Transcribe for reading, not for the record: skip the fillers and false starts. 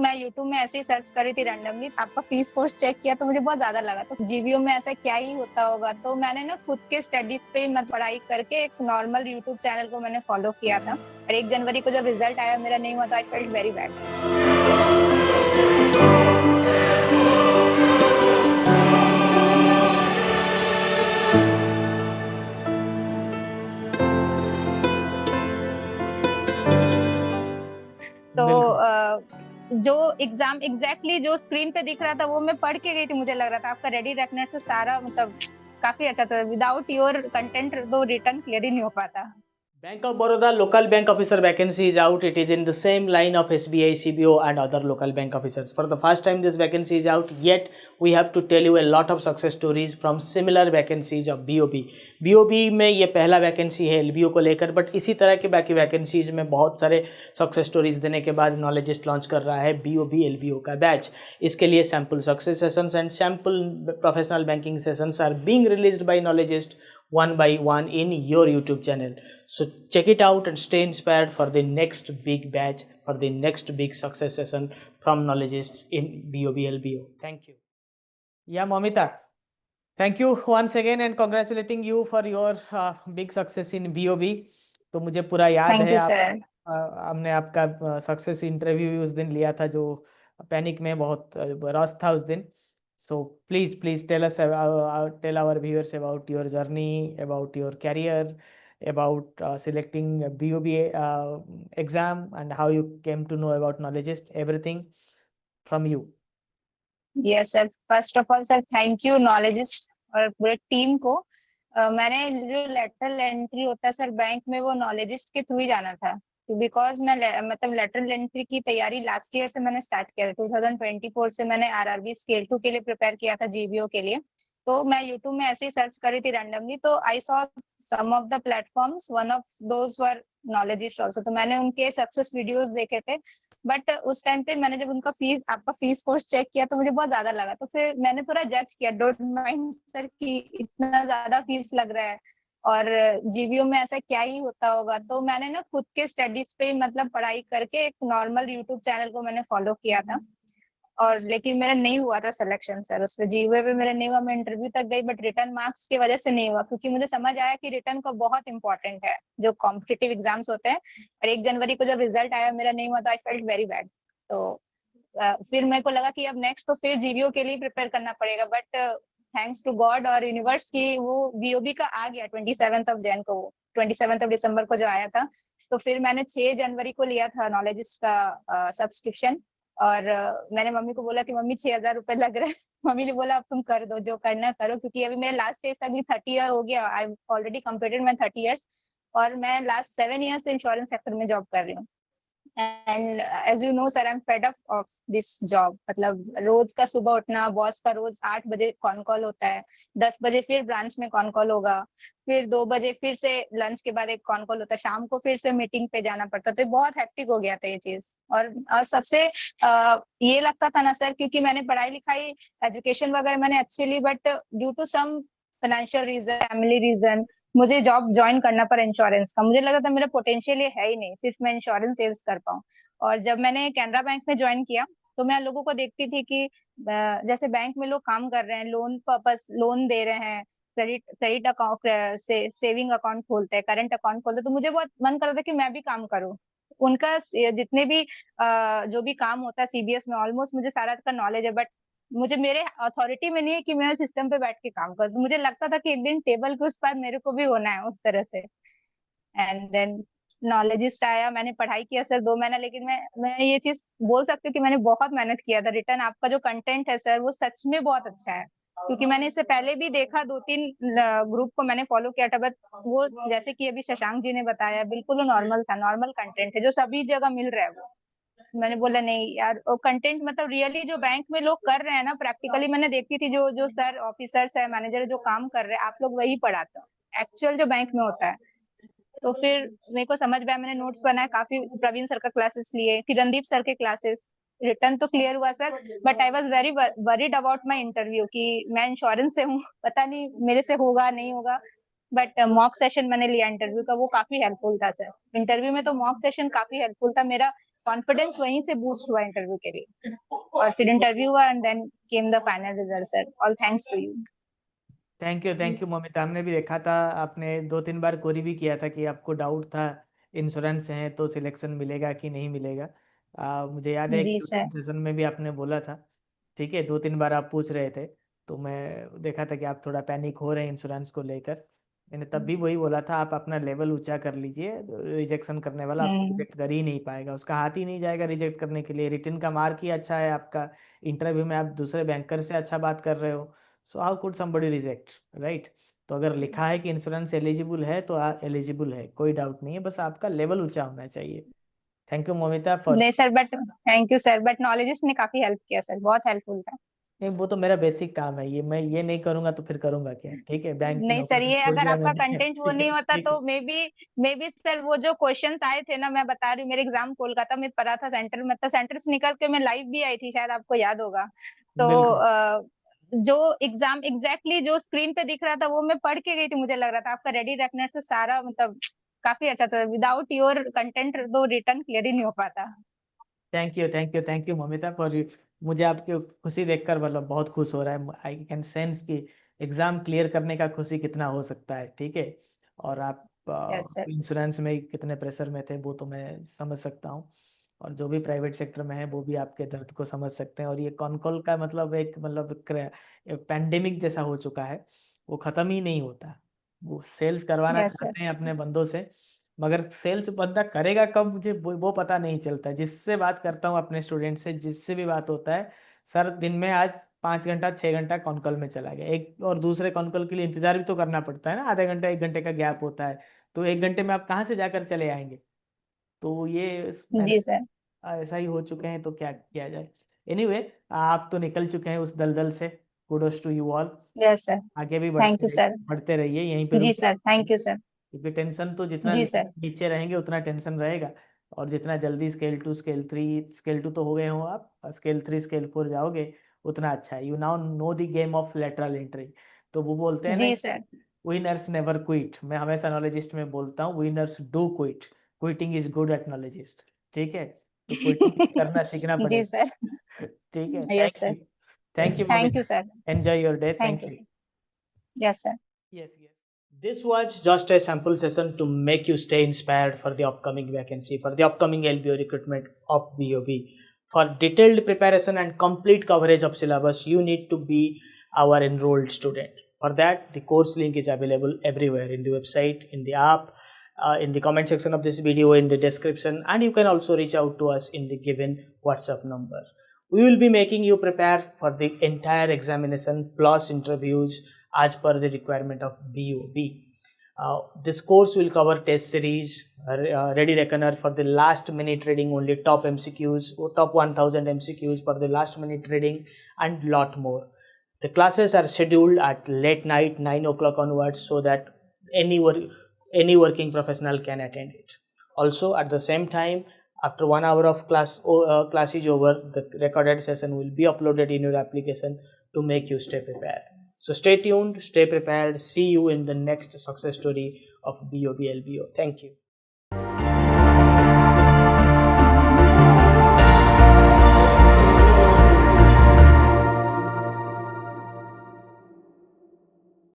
मैं यूट्यूब में ऐसे ही सर्च करी थी रैंडमली, आपका फीस कोर्स चेक किया तो मुझे बहुत ज्यादा लगा, तो जीवीओ में ऐसा क्या ही होता होगा, तो मैंने ना खुद के स्टडीज पे मत पढ़ाई करके एक नॉर्मल यूट्यूब चैनल को मैंने फॉलो किया था। और 1 जनवरी को जब रिजल्ट आया मेरा नहीं हुआ तो आई फेल्ट वेरी बैड। तो बिल्कुल। जो एग्जाम एग्जैक्टली जो स्क्रीन पे दिख रहा था वो मैं पढ़ के गई थी, मुझे लग रहा था आपका रेडी रखने से सारा मतलब काफी अच्छा था, विदाउट योर कंटेंट तो रिटर्न क्लियर ही नहीं हो पाता। Bank of Baroda local bank officer vacancy is out. It is in the same line of SBI, CBO and other local bank officers. For the first time this vacancy is out, yet we have to tell you a lot of success stories from similar vacancies of BOB. BOB में ये पहला vacancy है LBO को लेकर, but इसी तरह के बाकी वैकेंसीज में बहुत सारे सक्सेस स्टोरीज देने के बाद नॉलेजिस्ट लॉन्च कर रहा है BOB LBO का बैच। इसके लिए sample success sessions and sample professional banking sessions are being released by Knowledgeist one by one in your YouTube channel. So check it out and stay inspired for the next big batch, for the next big success session from Knowledgeist in BOB LBO. Thank you. Yeah, Momita. Thank you once again and congratulating you for your big success in BOB. तो मुझे पूरा याद thank है you आप sir. हमने आपका success interview भी उस दिन लिया था, जो पैनिक में बहुत रश था उस दिन। So please tell us tell our viewers about your journey, about your career, about selecting a BOB exam and how you came to know about Knowledgeist, everything from you. Yes sir, first of all sir thank you Knowledgeist और पूरे team को। मैंने जो lateral entry होता है sir bank में वो नॉलेजिस्ट के थ्रू ही जाना था, बिकॉज मैं मतलब लेटरल एंट्री की तैयारी लास्ट ईयर से मैंने स्टार्ट किया था। 2024 से मैंने आरआरबी स्केल 2 के लिए प्रिपेयर किया था, जीबीओ के लिए। तो मैं यूट्यूब में ऐसे ही सर्च करी थी रैंडमली, तो I saw some of the platforms, one of those were Knowledgeist also, तो मैंने उनके सक्सेस वीडियोस देखे थे। बट उस टाइम पे मैंने जब उनका आपका फीस कोर्स चेक किया तो मुझे बहुत ज्यादा लगा, तो फिर मैंने थोड़ा जज किया, डोंट माइंड सर कि इतना ज्यादा फीस लग रहा है और जीवीओ में ऐसा क्या ही होता होगा, तो मैंने ना खुद के स्टडीज पे मतलब पढ़ाई करके एक नॉर्मल यूट्यूब चैनल को मैंने फॉलो किया था। और लेकिन मेरा नहीं हुआ था सिलेक्शन सर, उस पे जीवे पे मेरा नहीं हुआ। मैं इंटरव्यू तक गई बट रिटर्न मार्क्स की वजह से नहीं हुआ, क्योंकि मुझे समझ आया कि रिटर्न को बहुत इंपॉर्टेंट है जो कॉम्पिटिटिव एग्जाम्स होते हैं। और 1 जनवरी को जब रिजल्ट आया मेरा नहीं हुआ तो आई फेल्ट वेरी बैड। तो फिर मेरे को लगा कि अब नेक्स्ट तो फिर जीवीओ के लिए प्रिपेयर करना पड़ेगा, बट थैंक्स टू गॉड और यूनिवर्स की वो बीओबी का आ गया 27th ऑफ जैन को, 27th ऑफ दिसंबर को जो आया था। तो फिर मैंने 6 जनवरी को लिया था नॉलेजिस्ट का सब्सक्रिप्शन। और मैंने मम्मी को बोला कि मम्मी 6,000 रुपए लग रहे हैं। मम्मी ने बोला अब तुम कर दो, जो करना करो, क्योंकि अभी मेरे लास्ट स्टेज तक भी 30 ईयर हो गया, I already completed my 30 years और मैं लास्ट 7 ईयर से इंश्योरेंस सेक्टर में जॉब कर रही हूँ। And as you know sir, I am fed up of this job. मतलब रोज का सुबह उठना, बॉस का रोज 8 बजे कॉन कॉल होता है, 10 बजे फिर ब्रांच में कॉन कॉल होगा, फिर 2 बजे फिर से लंच के बाद एक कॉन कॉल होता है, शाम को फिर से मीटिंग पे जाना पड़ता, तो बहुत हेक्टिक हो गया था ये चीज। और सबसे ये लगता था ना सर, क्योंकि मैंने पढ़ाई लिखाई एजुकेशन वगैरह मैंने अच्छी ली, but due to some financial reason, family reason, मुझे जॉब ज्वाइन करना पड़ा इंश्योरेंस का। मुझे लगा था मेरा पोटेंशियल ये है ही नहीं, सिर्फ मैं इंश्योरेंस सेल्स कर पाऊँ। और जब मैंने कैनरा बैंक में ज्वाइन किया तो मैं लोगों को देखती थी कि जैसे बैंक में लोग काम कर रहे हैं, लोन पर्पस लोन दे रहे हैं, क्रेडिट अकाउंट से सेविंग अकाउंट खोलते हैं, करंट अकाउंट खोलते हैं, तो मुझे बहुत मन करता था कि मैं भी काम करूं उनका। जितने भी जो भी काम होता है सीबीएस में ऑलमोस्ट मुझे सारा का नॉलेज है, बट मुझे मेरे अथॉरिटी में नहीं है कि मैं सिस्टम पे बैठ के काम करूं। तो मुझे लगता था कि एक दिन टेबल के उस पार मेरे को भी होना है उस तरह से। एंड देन नॉलेजिस्ट आया, मैंने पढ़ाई किया सर 2 महीना, लेकिन मैं ये चीज बोल सकती हूँ कि मैंने बहुत मेहनत किया था। रिटर्न आपका जो कंटेंट है सर वो सच में बहुत अच्छा है, क्योंकि मैंने इससे पहले भी देखा 2-3 ग्रुप को मैंने फॉलो किया था, बट वो जैसे कि अभी शशांक जी ने बताया बिल्कुल वो नॉर्मल था, नॉर्मल कंटेंट है जो सभी जगह मिल रहा है वो। मैंने बोला नहीं यार, वो कंटेंट मतलब रियली जो बैंक में लोग कर रहे हैं ना, प्रैक्टिकली मैंने देखती थी जो जो सर ऑफिसर्स है, मैनेजर जो काम कर रहे हैं, आप लोग वही पढ़ाते हो एक्चुअल जो बैंक में होता है। तो फिर मेरे को समझ में आया, मैंने नोट्स बनाए, काफी प्रवीण सर का क्लासेस लिए, फिर रणदीप सर के क्लासेस। रिटर्न तो क्लियर हुआ sir, but I was very worried about my interview कि मैं इंश्योरेंस से हूँ, पता नहीं मेरे से होगा नहीं होगा। बट मॉक सेशन मैंने लिया इंटरव्यू का, वो काफी हेल्पफुल था सर। इंटरव्यू में तो मॉक सेशन काफी हेल्पफुल था, मेरा कॉन्फिडेंस वहीं से बूस्ट हुआ इंटरव्यू के लिए। और फिर इंटरव्यू हुआ and then came the final result sir, all thanks to you. Thank you Mamita. हमने भी देखा था, आपने 2-3 बार क्वेरी भी किया था कि आपको डाउट था इंश्योरेंस है तो सिलेक्शन मिलेगा कि नहीं मिलेगा। मुझे याद है जी कि सर। सेशन में भी आपने बोला था। ठीक है, 2-3 बार आप पूछ रहे थे, तो मैं देखा था कि आप थोड़ा पैनिक हो रहे हैं इंश्योरेंस को लेकर। मैंने तब भी वही बोला था, आप अपना लेवल ऊंचा कर लीजिए, रिजेक्शन करने वाला आपको हम्म। रिजेक्ट कर ही नहीं पाएगा, उसका हाथ ही नहीं जाएगा रिजेक्ट करने के लिए। रिटन का मार्क ही अच्छा है आपका, इंटरव्यू में आप दूसरे बैंकर से अच्छा बात कर रहे हो, so how could somebody reject, right? तो अगर लिखा है कि इंश्योरेंस एलिजिबल है तो एलिजिबल है, कोई डाउट नहीं है, बस आपका लेवल ऊंचा होना चाहिए। Thank you Momita for. नहीं sir, but thank you sir, but Knowledgist ने काफी हेल्प किया सर, बहुत हेल्पफुल था। नहीं, वो तो मेरा बेसिक काम है, ये मैं ये नहीं करूंगा तो फिर करूंगा क्या? ठीक है, बैंक की नहीं सर, नौकरी तो ये छोड़ अगर दिया आपका मैंने। कंटेंट वो ठीक है, नहीं होता ठीक है। तो मे बी सर, वो जो क्वेश्चंस आए थे ना, मैं बता रही हूँ, मेरे एग्जाम कोलकाता में पड़ा था सेंटर में, तो सेंटर से निकल के मैं लाइव भी आई थी, शायद आपको याद होगा। तो बिल्कुल। जो एग्जाम एग्जैक्टली जो स्क्रीन पे दिख रहा था वो मैं पढ़ के गई थी, मुझे लग रहा था आपका रेडी रखने से सारा मतलब काफी अच्छा था। विदाउट योर कंटेंट तो रिटर्न क्लियर ही नहीं हो पाता। Thank you Mamita for. मुझे आपकी खुशी देखकर मतलब बहुत खुश हो रहा है। आई कैन सेंस कि एग्जाम क्लियर करने का खुशी कितना हो सकता है। ठीक है, और आप यस सर। इंश्योरेंस में कितने प्रेशर में थे वो तो मैं समझ सकता हूँ, और जो भी प्राइवेट सेक्टर में है वो भी आपके दर्द को समझ सकते हैं। और ये कॉल का मतलब एक मतलब पैंडेमिक जैसा हो चुका है, वो ख़त्म ही नहीं होता। वो सेल्स करवाना यस सर। चाहते हैं अपने बंदों से, मगर सेल्स बंदा करेगा कब मुझे वो पता नहीं चलता। जिससे बात करता हूँ अपने स्टूडेंट से, जिससे भी बात होता है, सर दिन में आज 5 घंटा 6 घंटा कॉन कॉल में चला गया, एक और दूसरे कॉन कॉल के लिए इंतजार भी तो करना पड़ता है ना, आधा घंटा 1 घंटे का गैप होता है, तो 1 घंटे में आप कहाँ से जाकर चले आएंगे? तो ये पहले जी सर। ऐसा ही हो चुके हैं, तो क्या किया जाए। एनीवे, आप तो निकल चुके हैं उस दलदल से, kudos to you all. Yes sir. आगे भी थैंक यू सर। बढ़ते रहिए, यहीं पे जी रुके, सर, थैंक यू सर। क्योंकि टेंशन तो जितना जी सर। नीचे रहेंगे उतना टेंशन रहेगा। और जितना जल्दी स्केल 2 तो हो गए हो आप, स्केल 3 स्केल 4 जाओगे उतना अच्छा है। You now know the game of lateral entry. तो वो बोलते हैं ना, जी सर। Winners never quit. मैं हमेशा नॉलेजिस्ट में बोलता हूँ, winners do quit, quitting is good at Knowledgist. ठीक है, तो क्विटिंग करना सीखना जी पड़ेगा। सर। ठीक है, yes sir. Thank you thank you Momita. Sir. Enjoy your day, thank thank you you. Sir. Yes sir. Yes, yes. This was just a sample session to make you stay inspired for the upcoming vacancy, for the upcoming LBO recruitment of BOB. For detailed preparation and complete coverage of syllabus, you need to be our enrolled student. For that, the course link is available everywhere in the website, in the app, in the comment section of this video, in the description, and you can also reach out to us in the given WhatsApp number. We will be making you prepare for the entire examination plus interviews as per the requirement of BOB. This course will cover test series, ready reckoner for the last minute reading, only top MCQs, top 1000 MCQs for the last minute reading, and lot more. The classes are scheduled at late night 9 o'clock onwards, so that any any working professional can attend it. Also, at the same time, after 1 hour of class is over, the recorded session will be uploaded in your application to make you stay prepared. So stay tuned, stay prepared. See you in the next success story of BOB LBO. Thank you.